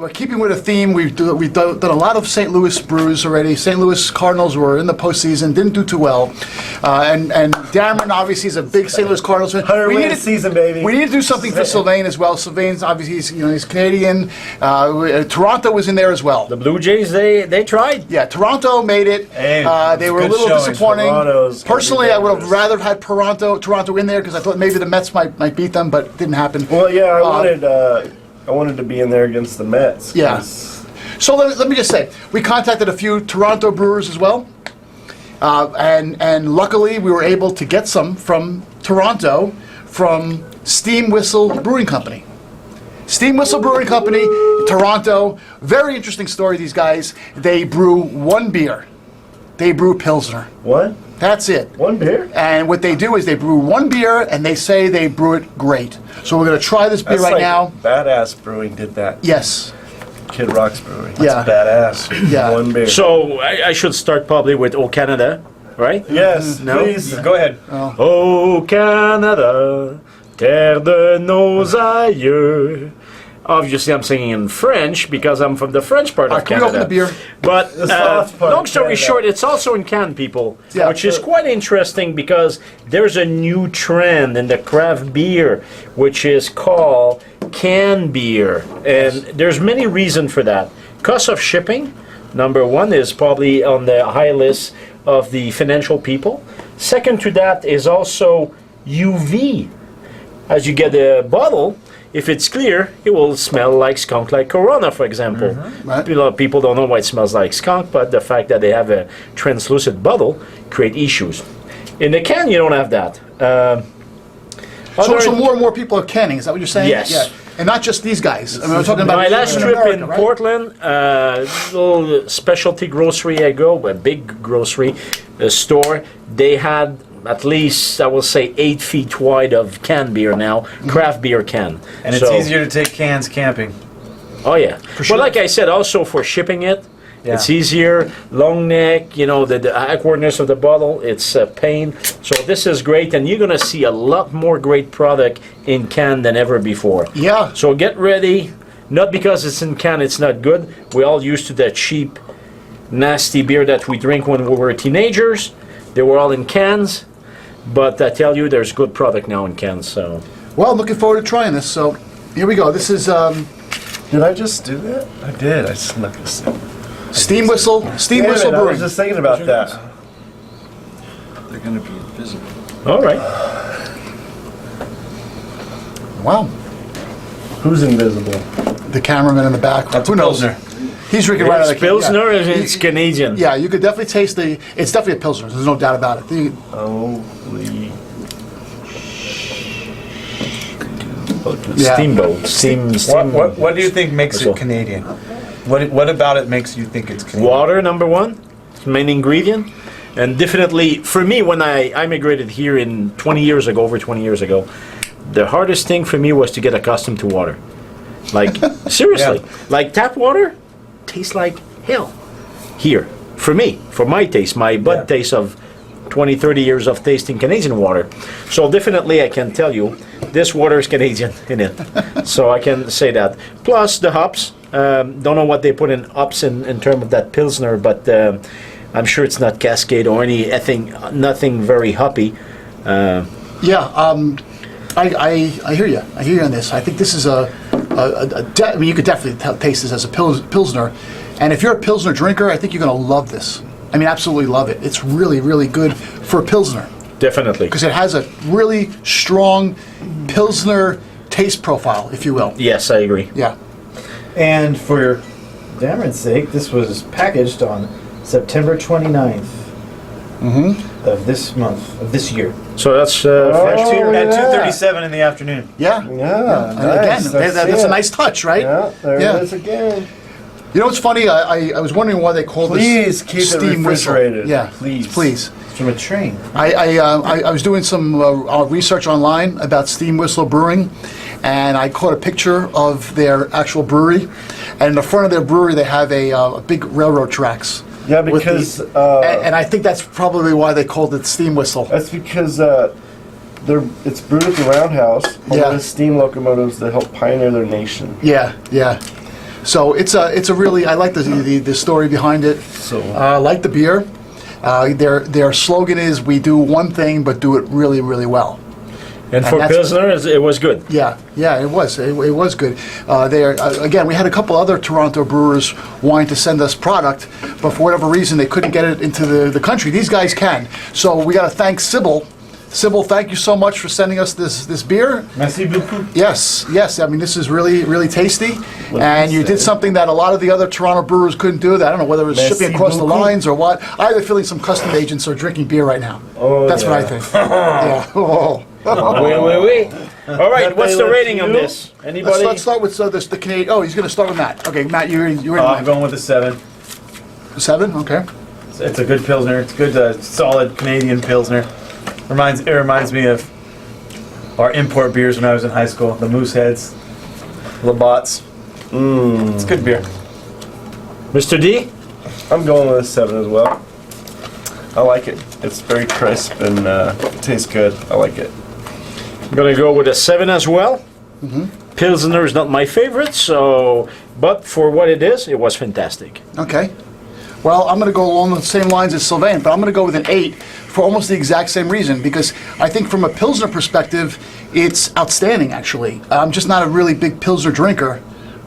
we're keeping with a theme. We've done a lot of St. Louis brews already. St. Louis Cardinals were in the postseason, didn't do too well. And Dameron obviously is a big St. Louis Cardinals fan. 100-win season, baby. We need to do something for Sylvain as well. Sylvain's obviously he's Canadian. Toronto was in there as well. The Blue Jays, they tried. Yeah, Toronto made it. Hey, they were a little disappointing. Toronto's Personally, I would have rather had Toronto in there because I thought maybe the Mets might beat them, but it didn't happen. Well, yeah, I wanted to be in there against the Mets. Yeah. So let me just say, we contacted a few Toronto brewers as well, and luckily we were able to get some from Toronto from SteamWhistle Brewing Company. SteamWhistle Brewing Company, Toronto. Very interesting story. These guys, they brew one beer. They brew Pilsner. What? That's it. One beer? And what they do is they brew one beer, and they say they brew it great. So we're going to try this beer right now. Badass Brewing did that. Yes. Kid Rock's Brewing. Yeah. That's badass. Yeah. One beer. So I should start probably with "Oh Canada," right? Yes, No? please. Go ahead. Oh Canada, terre de nos aïeux. Obviously, I'm singing in French because I'm from the French part of Can we open Canada. the beer? But The soft part long of story Canada. short, it's also in can, people, Yeah. which is quite interesting because there's a new trend in the craft beer, which is called can beer, and there's many reasons for that. Cost of shipping, number one, is probably on the high list of the financial people. Second to that is also UV. As you get a bottle, if it's clear, it will smell like skunk, like Corona, for example. Right. A lot of people don't know why it smells like skunk, but the fact that they have a translucent bottle create issues. In the can, you don't have that. So more and more people are canning. Is that what you're saying? Yes. Yeah. And not just these guys. I mean, we're talking about My last in trip America, in right? Portland, little specialty grocery I go, a big grocery store, they had at least, I will say, 8 feet wide of canned beer now, craft beer can. And it's easier to take cans camping. Oh yeah. sure. But like I said, also for shipping it, Yeah. it's easier. Long neck, the awkwardness of the bottle, it's a pain. So this is great, and you're gonna see a lot more great product in can than ever before. Yeah. So get ready. Not because it's in can, it's not good. We all used to that cheap, nasty beer that we drink when we were teenagers. They were all in cans. But I tell you, there's good product now in cans. So Well, I'm looking forward to trying this. So here we go. This is Did I just do that? I did. I snuck this in. SteamWhistle Damn it, I Brewing. was just thinking about that. They're going to be invisible. all right. Wow. Who's invisible? The cameraman in the back. That's Who knows? Pilsner. He's drinking right out of It's the can. Pilsner, Yeah. and it's Canadian. Yeah, you could definitely taste it's definitely a Pilsner. There's no doubt about it. Holy. Yeah. Steamboat. Steam. What do you think makes Whistle. it Canadian? What about it makes you think it's Canadian? Water, number one, main ingredient. And definitely, for me, when I immigrated here in over 20 years ago, the hardest thing for me was to get accustomed to water. Like, seriously. Yeah. Like, tap water tastes like hell here. For me, for my taste, my bud taste of 20, 30 years of tasting Canadian water. So definitely I can tell you, this water is Canadian in it. So I can say that. Plus the hops. Don't know what they put in hops in terms of that Pilsner, but I'm sure it's not Cascade or nothing very hoppy. I hear you. I hear you on this. I think this is I mean, you could definitely taste this as a Pilsner. And if you're a Pilsner drinker, I think you're going to love this. I mean, absolutely love it. It's really, really good for a Pilsner. Definitely. Because it has a really strong Pilsner taste profile, if you will. Yes, I agree. Yeah. And for Dameron's sake, this was packaged on September 29th of this month, of this year. So that's Oh, yeah. At 2:37 in the afternoon. Yeah. Yeah, And nice. again, that's a nice touch, right? Yeah, there Yeah. it is again. You know what's funny? I was wondering why they called Please this keep it steam whistle. refrigerated. Yeah, Please. please. It's from a train. I was doing some research online about SteamWhistle Brewing, and I caught a picture of their actual brewery. And in the front of their brewery, they have a big railroad tracks. Yeah, with because and I think that's probably why they called it steam whistle. that's because it's brewed at the Roundhouse, one Yeah. of the steam locomotives that helped pioneer their nation. Yeah, yeah. So it's a really, I like the story behind it. So I like the beer. Their slogan is, "We do one thing, but do it really, really well." And for that's- Pilsner, it was good. Yeah, it was. It was good. Again, we had a couple other Toronto brewers wanting to send us product, but for whatever reason, they couldn't get it into the country. These guys can. So we got to thank Sybil. Sybil, thank you so much for sending us this beer. Merci beaucoup. Yes. I mean, this is really, really tasty. And you did something that a lot of the other Toronto brewers couldn't do. I don't know whether it was Merci shipping across the beaucoup. lines or what. I have a feeling some custom agents are drinking beer right now. Oh, That's what I yeah. think. Yeah. Oh. Wait. All right, That what's they the let rating on you? this? Anybody? Let's start with the Canadian. Oh, he's going to start with Matt. Okay, Matt, you're in. I'm going with a 7. 7. Okay. It's a good Pilsner. It's good, solid Canadian Pilsner. It reminds me of our import beers when I was in high school. The Mooseheads, Labatt's. It's good beer. Mr. D? I'm going with a 7 as well. I like it. It's very crisp and tastes good. I like it. I'm gonna go with a 7 as well. Pilsner is not my favorite, but for what it is, it was fantastic. Okay. Well, I'm going to go along the same lines as Sylvain, but I'm going to go with an 8 for almost the exact same reason, because I think from a Pilsner perspective, it's outstanding, actually. I'm just not a really big Pilsner drinker,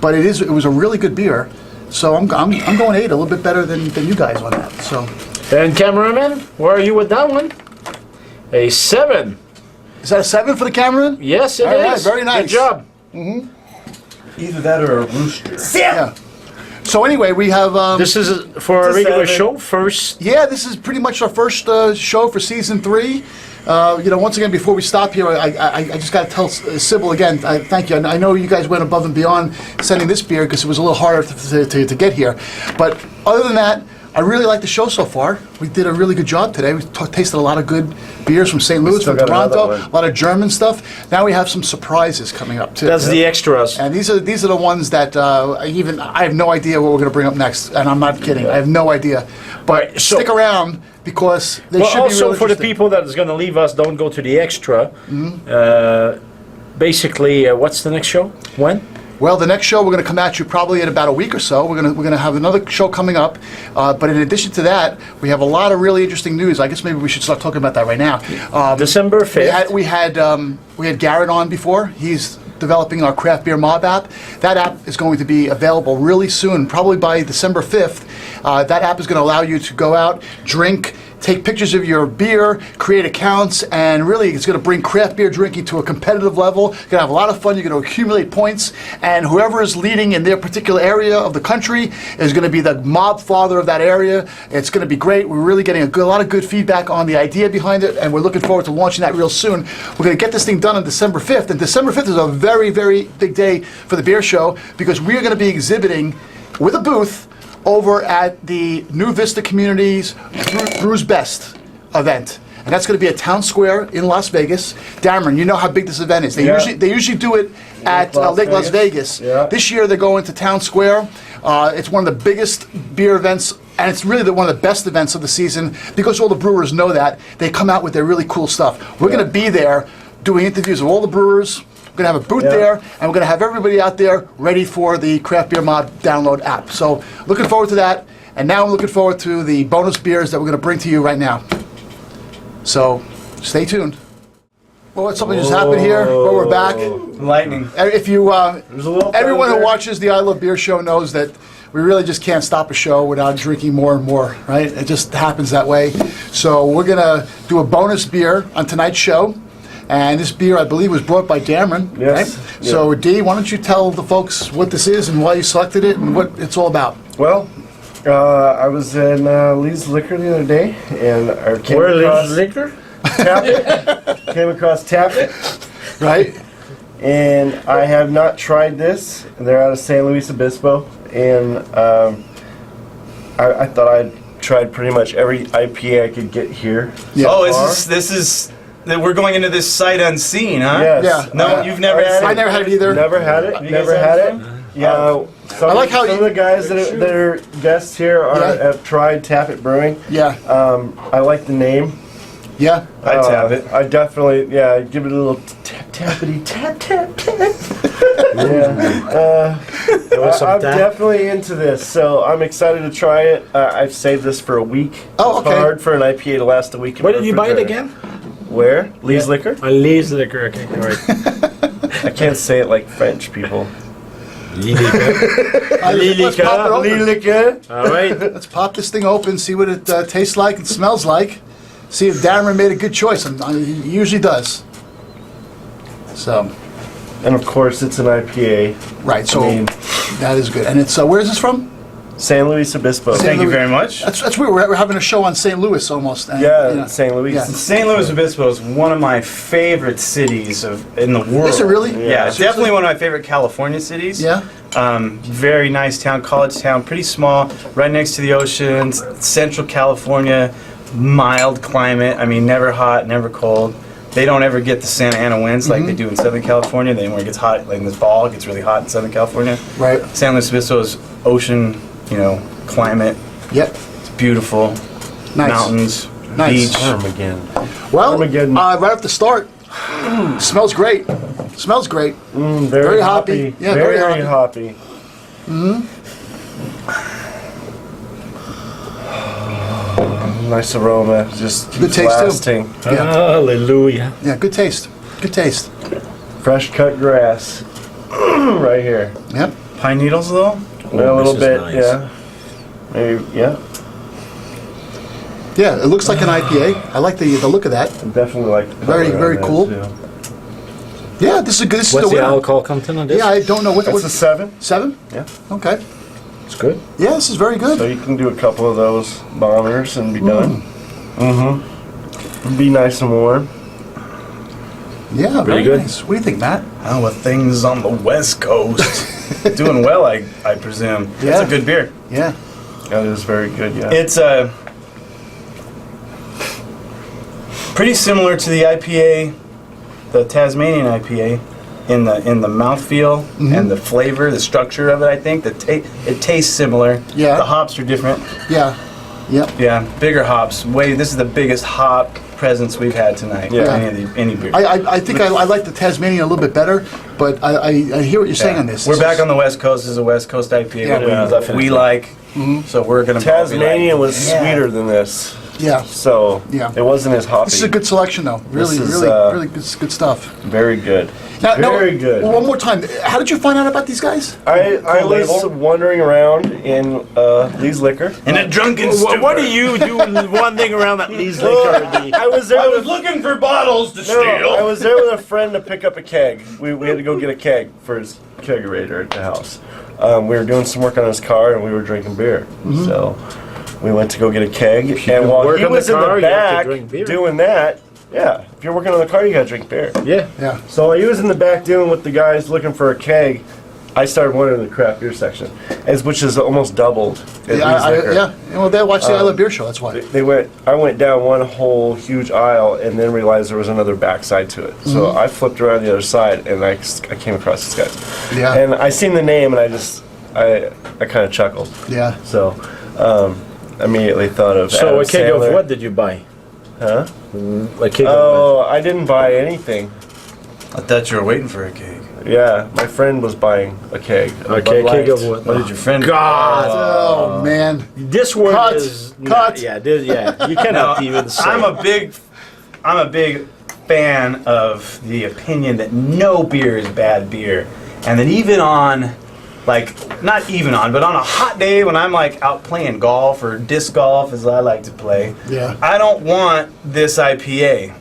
but it was a really good beer. So I'm going 8, a little bit better than you guys on that. So And cameraman, where are you with that one? A 7. is that a 7 for the cameraman? Yes, it is. All right, very nice. Good job. Either that or a rooster. Yeah. So anyway, we have... This is for a It's a regular 7. show first. Yeah, this is pretty much our first show for season 3. Once again, before we stop here, I just got to tell Sybil again, thank you. I know you guys went above and beyond sending this beer because it was a little harder to get here. But other than that, I really like the show so far. We did a really good job today. We tasted a lot of good beers from St. Louis, still from got another Toronto, one. a lot of German stuff. Now we have some surprises coming up too. That's the extras. And these are the ones that I have no idea what we're going to bring up next, and I'm not kidding. I have no idea. But so- stick around because they Well, should be also really for the interesting. people that is going to leave us, don't go to the extra. Basically, what's the next show? When? Well, the next show we're going to come at you probably in about a week or so. We're going to have another show coming up, but in addition to that, we have a lot of really interesting news. I guess maybe we should start talking about that right now. December 5th. We had Garrett on before. He's developing our craft beer mob app. That app is going to be available really soon, probably by December 5th. That app is going to allow you to go out, drink, take pictures of your beer, create accounts, and really it's going to bring craft beer drinking to a competitive level. You're going to have a lot of fun. You're going to accumulate points, and whoever is leading in their particular area of the country is going to be the mob father of that area. It's going to be great. We're really getting a lot of good feedback on the idea behind it, and we're looking forward to launching that real soon. We're going to get this thing done on December 5th, and December 5th is a very, very big day for the beer show because we are going to be exhibiting with a booth over at the New Vista Communities Brews Best event. And that's going to be at Town Square in Las Vegas. Dameron, you know how big this event is. They usually do it at Lake Las Vegas. Yeah. This year they're going to Town Square. It's one of the biggest beer events, and it's really one of the best events of the season because all the brewers know that. They come out with their really cool stuff. We're going to be there doing interviews with all the brewers. We're going to have a booth there, and we're going to have everybody out there ready for the Craft Beer Mob download app. So looking forward to that, and now I'm looking forward to the bonus beers that we're going to bring to you right now. So stay tuned. Well, something just happened here, but we're back. Lightning. If you, There's a little everyone who thunder. watches the I Love Beer show knows that we really just can't stop a show without drinking more and more, right? It just happens that way. So we're going to do a bonus beer on tonight's show. And this beer, I believe, was brought by Dameron. Yes. Right? So, Dee, why don't you tell the folks what this is and why you selected it and what it's all about? Well, I was in Lee's Liquor the other day, and I came Where across is liquor? Tappet. Came across Tappet, Right? and I have not tried this. They're out of San Luis Obispo, and I thought I'd tried pretty much every IPA I could get here. Yeah. Oh, this is we're going into this sight unseen, huh? Yes. Yeah. No, you've never had I it. never had it either. Never had it. You Never guys had had it. Yeah. Some, I like how some you- of the guys that are guests here have tried Tappet Brewing. Yeah. I like the name. Yeah. I tap it. I definitely, give it a little Tappity tap tap tap. Yeah. There was some I'm tap. definitely into this, so I'm excited to try it. I've saved this for a week. Oh, It's okay. hard for an IPA to last a week. in Where the did you buy it refrigerator. again? Where? Lee's Liquor? Lee's Liquor. Okay, all right. I can't say it like French people. Lee's Liquor. Let's pop it Lee open. Liquor. All right. Let's pop this thing open, see what it tastes like and smells like. See if Darren made a good choice. He usually does. So, And of course, it's an IPA. right, so I mean- that is good. And it's, where is this from? San Luis Obispo. San Thank you Louis. very much. That's weird. We're having a show on St. Louis almost. And, Yeah, St. Louis. Yeah. St. Louis Obispo is one of my favorite cities in the world. Is it really? Yeah, Seriously? definitely one of my favorite California cities. Yeah? Very nice town, college town, pretty small, right next to the ocean, Central California, mild climate. I mean, never hot, never cold. They don't ever get the Santa Ana winds like they do in Southern California. Then when it gets hot, like in the fall, it gets really hot in Southern California. Right. San Luis Obispo is ocean, climate. Yep. It's beautiful. Nice. Mountains, Nice. beach. Armageddon. Well, Armageddon. right off the start, smells great. Smells great. Very hoppy. Yeah, very, very hoppy. Nice aroma. Just Good keeps taste, too. lasting. Yeah. Hallelujah. Yeah, good taste. Good taste. Fresh cut grass. Right here. Yep. Pine needles, though? a little this is bit, nice. yeah. Maybe, yeah. Yeah, it looks like an IPA. I like the look of that. I definitely like the Very, color very on that, cool. too. Yeah, this is good. This is What's the the winner. alcohol content on this? Yeah, I don't know what. That's a 7. 7? Yeah. Okay. It's good. Yeah, this is very So good. you can do a couple of those bombers and be done. Mm-hmm. Be nice and warm. Yeah, very good. nice. What do you think, Matt? Oh, with things on the West Coast. Doing well, I presume. Yeah. It's a good beer. Yeah. That is very good, yeah. It's pretty similar to the IPA, the Tasmanian IPA, in the mouthfeel and the flavor, the structure of it. I think it tastes similar. Yeah. The hops are different. Yeah. Yep. Yeah, bigger hops. This is the biggest hop presence we've had tonight. Yeah. Any beer. I think I like the Tasmanian a little bit better, but I hear what you're saying on this. We're back on the West Coast. This is a West Coast IPA Yeah, that definitely. we like. So we're gonna probably Tasmanian like. was Yeah. sweeter than this, Yeah. so Yeah. it wasn't as hoppy. This is a good selection, though. Really, This is, really good stuff. Very good. Now, Very good. One more time. How did you find out about these guys? I was label. wandering around in Lee's Liquor. In a drunken What do stupor. you do one thing around that Lee's Liquor? I was there. with- looking for bottles to No, I was there with a friend to pick up a keg. We had to go get a keg for his kegerator at the house. We were doing some work on his car and we were drinking beer. So we went to go get a keg. And while work he on the was in car, the you have to back drink beer. doing that, yeah, if you're working on the car, you gotta drink beer. Yeah. Yeah. So while he was in the back dealing with the guys looking for a keg, I started wandering the craft beer section, which is almost doubled. At Lee's Liquor. Yeah. Well, they watched the I Love Beer show. That's why. I went down one whole huge aisle and then realized there was another backside to it. So I flipped around the other side and I came across these guys. Yeah. And I seen the name and I kind of chuckled. Yeah. So immediately thought of So Adam a keg Sandler. of what did you buy? Huh? A keg of Oh, I didn't buy anything. I thought you were waiting for a cake. Yeah, my friend was buying a keg. what? a Bud Okay, keg Light. of what? What did your friend? God! Oh man. This word Cut. is Cut. Yeah, you cannot even say. I'm a big fan of the opinion that no beer is bad beer, and that even on, not even on, but on a hot day when I'm out playing golf or disc golf as I like to play, Yeah. I don't want this IPA.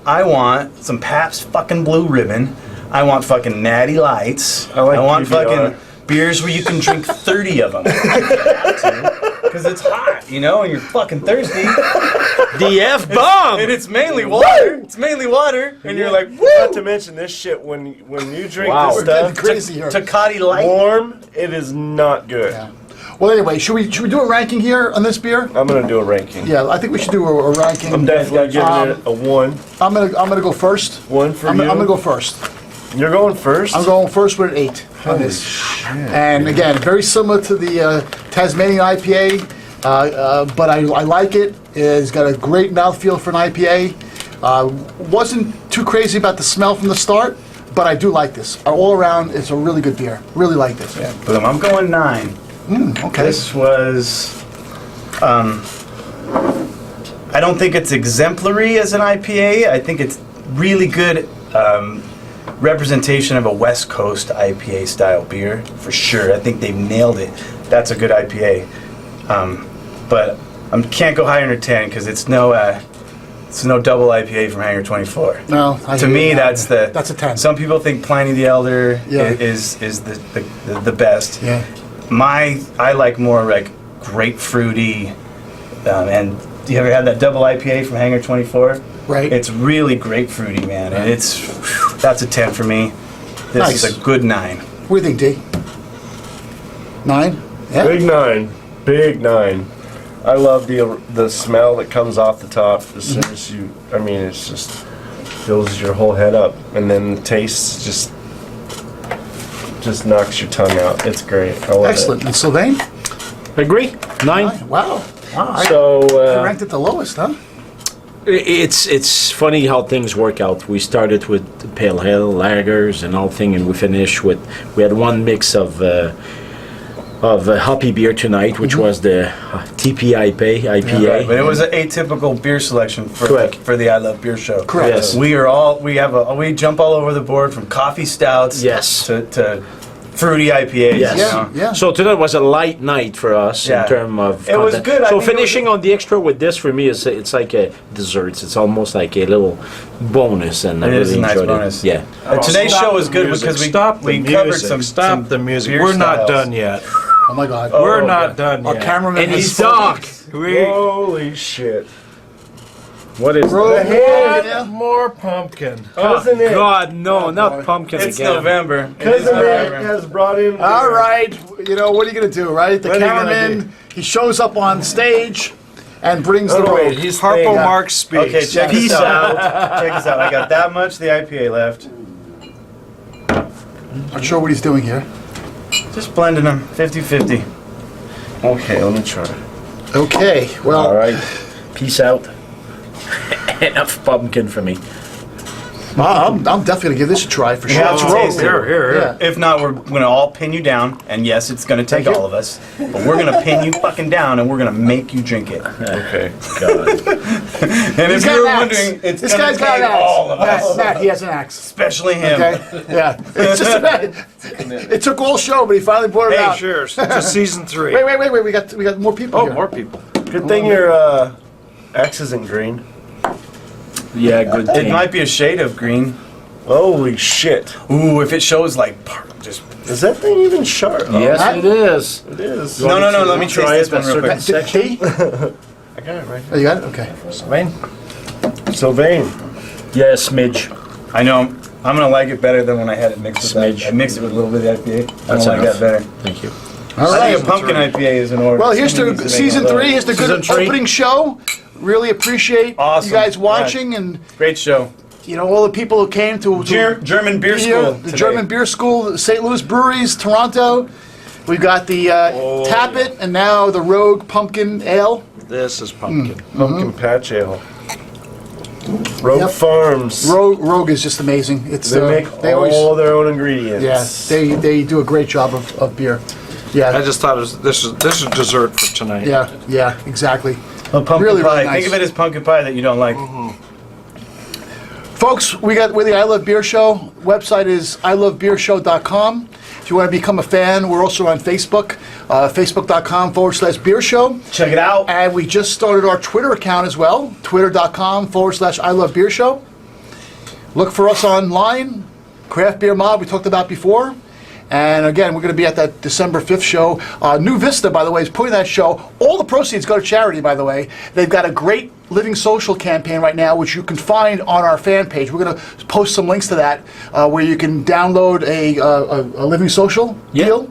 I want some Pabst fucking Blue Ribbon. I want fucking Natty Lights. I like want PBR. fucking beers where you can drink 30 of them. Because it's hot, and you're fucking thirsty. the F bomb. And it's mainly water. It's mainly water. And you're like, woo! Not to mention this shit when you drink Wow. this We're stuff getting crazy here. Tecate Light. warm, it is not good. Yeah. Well, anyway, should we do a ranking here on this beer? I'm gonna do a ranking. Yeah, I think we should do a ranking. I'm definitely giving it a 1. I'm gonna go first. 1 for I'm you. gonna go first. You're going first. I'm going first with an 8 on this. And again, very similar to the Tasmanian IPA, but I like it. It's got a great mouthfeel for an IPA. Wasn't too crazy about the smell from the start, but I do like this. All around, it's a really good beer. Really like this. Yeah, boom. I'm going 9. Okay. This was, I don't think it's exemplary as an IPA. I think it's really good representation of a West Coast IPA style beer, for sure. I think they've nailed it. That's a good IPA. But I can't go higher than 10 because it's no double IPA from Hangar 24. No, To me, that's a 10. Some people think Pliny the Elder Yeah. is the best. Yeah. I like more like grapefruity, and you ever had that double IPA from Hangar 24? Right. It's really grapefruity, man, and that's a 10 for me. This Nice. is a good 9. What do you think, D? 9? Yeah. Big 9. Big 9. I love the smell that comes off the top as soon as you. I mean, it's just fills your whole head up, and then the taste just knocks your tongue out. It's great. I love Excellent. And Sylvain? Agree. 9. Wow. Wow. So I ranked it the lowest, huh? it's funny how things work out. We started with pale ale lagers and all thing, and we finished with had one mix of hoppy beer tonight, which was the TP IPA. Right, but it was an atypical beer selection Correct. for the I Love Beer show. Correct. Yes. We jump all over the board from coffee stouts Yes. to fruity IPAs. Yes. you Yeah, know? yeah. So tonight was a light night for us Yeah. in terms of It was content. good. I So think it finishing on the extra with this for me is it's like a dessert. It's almost like a little bonus, and I It is really a nice enjoyed bonus. it. Yeah. Today's Stop show was the good music. because we Stop the covered music. some Stop the music. beer We're not styles. done yet. Oh my God. We're okay. not done Our yet. cameraman And he's has dark. Holy shit. What is Bro, that? yeah. More pumpkin. Cousin Ed. God, no, not pumpkin It's again. November. It is Cousin Ed November. has brought in. All right. You know, what are you going to do, right? The What are you gonna cameraman, he shows up on stage and brings the Oh, wait, road. he's Harpo staying. Marx speaks. Okay, check Peace this out. Check this out. I got that much of the IPA left. Not sure what he's doing here. Just blending them 50-50. Okay, let me try. Okay. Well, All right. Peace out. Enough pumpkin for me. I'm definitely going to give this a try for sure. Yeah, It's it's road. tasty. Here. Yeah. If not, we're going to all pin you down. And yes, it's going to take Thank you. all of us. But we're going to pin you fucking down and we're going to make you drink it. Okay. God. And He's if got you're an axe. wondering, it's This going guy's to got take an axe. all of us. Matt, he has an axe. Especially him. Okay. Yeah. It's just it took all show, but he finally brought it Hey, out. cheers to season 3. Wait. We got more people Oh, here. more people. Good thing your axe isn't green. Yeah, good It thing. might be a shade of green. Holy shit. Ooh, if it shows like just. Is that thing even sharp? Oh, Yes, it is. it is. No. Let me try taste it this one real at quick. certain section? T? I got it right. Oh, you got it? Okay. Sylvain. Yeah, smidge. I know. I'm gonna like it better than when I had it mixed with Smidge. that. I mixed it with a little bit of IPA. That's I like enough. that better. Thank you. All I right. think a pumpkin IPA is in order. Well, here's Somebody the needs to make season a vote. 3. Here's the good Season 3. opening show. Really appreciate Awesome. you guys watching and Great show. all the people who came to German beer here, school. the today. German beer school, the St. Louis breweries, Toronto. We've got the Tap It and now the Rogue Pumpkin Ale. This is pumpkin. Pumpkin patch ale. Rogue Yep. Farms. Rogue is just amazing. It's They make they all always their own ingredients. they do a great job of beer. I Yeah, just thought this is dessert for tonight. yeah, exactly. Oh, pumpkin Really, pie. really nice. Think of it as pumpkin pie that you don't like. Folks, we're the I Love Beer Show. Website is ilovebeershow.com. If you want to become a fan, we're also on Facebook, facebook.com/beer show. Check it out. And we just started our Twitter account as well, twitter.com/ilovebeershow. Look for us online, Craft Beer Mob we talked about before. And again, we're going to be at that December 5th show. New Vista, by the way, is putting that show. All the proceeds go to charity, by the way. They've got a great Living Social campaign right now, which you can find on our fan page. We're going to post some links to that, where you can download a Living Social deal.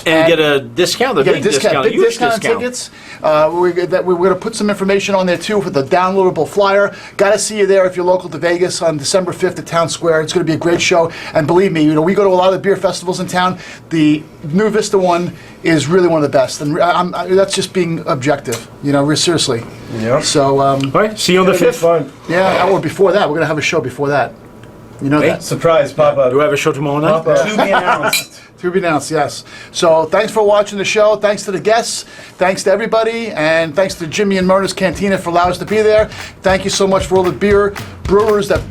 And get a discount, a Get a big discount, big huge discount on tickets. We're going to put some information on there too for the downloadable flyer. Got to see you there if you're local to Vegas on December 5th at Town Square. It's going to be a great show. And believe me, we go to a lot of the beer festivals in town. The New Vista one is really one of the best, and that's just being objective. Seriously. Yeah. So, All right, see you on the It'll be 5th. fun. yeah, or before that, we're going to have a show before that. You know that. Surprise, Papa. Do we have a show tomorrow night? Papa. To be announced. To be announced, yes. So thanks for watching the show. Thanks to the guests. Thanks to everybody. And thanks to Jimmy and Myrna's Cantina for allowing us to be there. Thank you so much for all the beer brewers that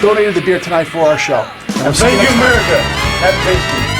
donated the beer tonight for our show. And we'll see Thank next you, time. America. Have tasty.